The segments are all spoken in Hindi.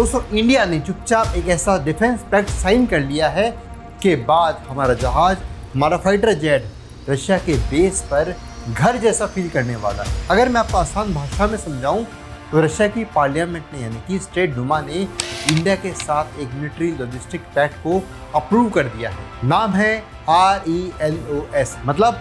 दोस्तों, इंडिया ने चुपचाप एक ऐसा डिफेंस पैक्ट साइन कर लिया है के बाद हमारा जहाज, हमारा फाइटर जेट रशिया के बेस पर घर जैसा फील करने वाला है। अगर मैं आपको आसान भाषा में समझाऊं तो रशिया की पार्लियामेंट ने यानी कि स्टेट डूमा ने इंडिया के साथ एक मिलिट्री लॉजिस्टिक पैक्ट को अप्रूव कर दिया है। नाम है RELOS, मतलब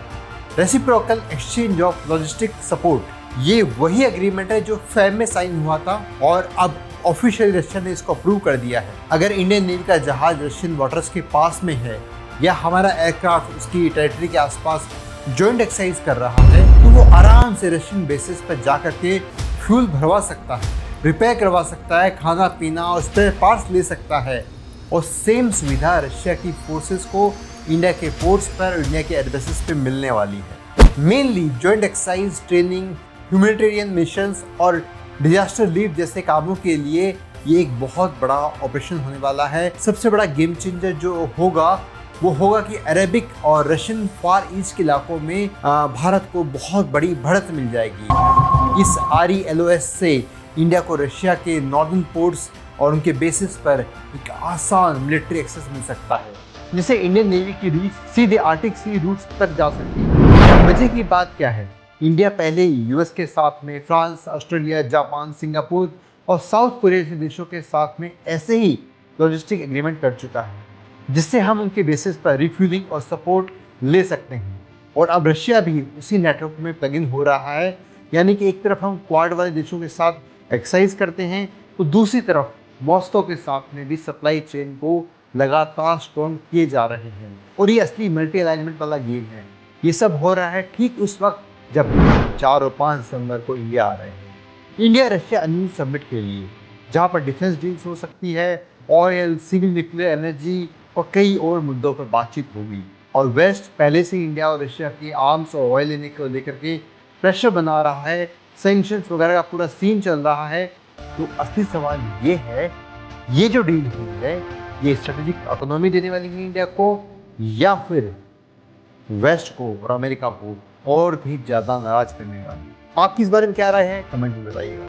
reciprocal exchange of logistic support. ये वही एग्रीमेंट है जो फैब में साइन हुआ था और अब ऑफिशियली रशिया ने इसको अप्रूव कर दिया है। अगर इंडियन नेवी का जहाज रशियन वाटर्स के पास में है या हमारा एयरक्राफ्ट उसकी टेरिटरी के आसपास जॉइंट एक्सरसाइज कर रहा है तो वो आराम से रशियन बेसिस पर जा करके फ्यूल भरवा सकता है, रिपेयर करवा सकता है, खाना पीना और स्पेयर पार्ट्स ले सकता है। और सेम सुविधा रशिया की फोर्सेस को इंडिया के पोर्ट्स पर और इंडिया के एयरबेसेस पे मिलने वाली है। Mainly joint exercise, training, humanitarian missions और डिजास्टर लीव जैसे कामों के लिए ये एक बहुत बड़ा ऑपरेशन होने वाला है। सबसे बड़ा गेम चेंजर जो होगा वो होगा कि अरेबिक और रशियन फार ईस्ट के इलाकों में भारत को बहुत बड़ी बढ़त मिल जाएगी। इस RELOS से इंडिया को रशिया के नॉर्दर्न पोर्ट्स और उनके बेसिस पर एक आसान मिलिट्री एक्सेस मिल सकता है, जिससे इंडियन नेवी की रीच सीधे आर्टिक सी रूट्स तक जा सकती है। मजे की बात क्या है, इंडिया पहले US के साथ में, फ्रांस, ऑस्ट्रेलिया, जापान, सिंगापुर और साउथ कोरिया जैसे देशों के साथ में ऐसे ही लॉजिस्टिक एग्रीमेंट कर चुका है, जिससे हम उनके बेसिस पर रिफ्यूलिंग और सपोर्ट ले सकते हैं। और अब रशिया भी उसी नेटवर्क में प्लग इन हो रहा है, यानी कि एक तरफ हम क्वाड वाले देशों के साथ एक्सरसाइज करते हैं तो दूसरी तरफ मॉस्को के साथ में भी सप्लाई चेन को लगातार स्ट्रॉन्ग किए जा रहे हैं। और ये असली मल्टी अलाइनमेंट वाला गेम है। ये सब हो रहा है ठीक उस वक्त जब 4 और 5 दिसंबर को इंडिया आ रहे हैं, इंडिया रशिया अन्य समिट के लिए, जहाँ पर डिफेंस डील्स हो सकती है, ऑयल, सिविल न्यूक्लियर एनर्जी और कई और मुद्दों पर बातचीत होगी। और वेस्ट पहले से इंडिया और रशिया की आर्म्स और ऑयल लेने को लेकर के प्रेशर बना रहा है, सैंक्शंस वगैरह का पूरा सीन चल रहा है। तो असली सवाल ये है, ये जो डील हुई है ये स्ट्रेटेजिक ऑटोनॉमी देने वाली है इंडिया को, या फिर वेस्ट को और अमेरिका को और भी ज्यादा नाराज करने वाली। आपकी इस बारे में क्या राय है, कमेंट में बताइएगा।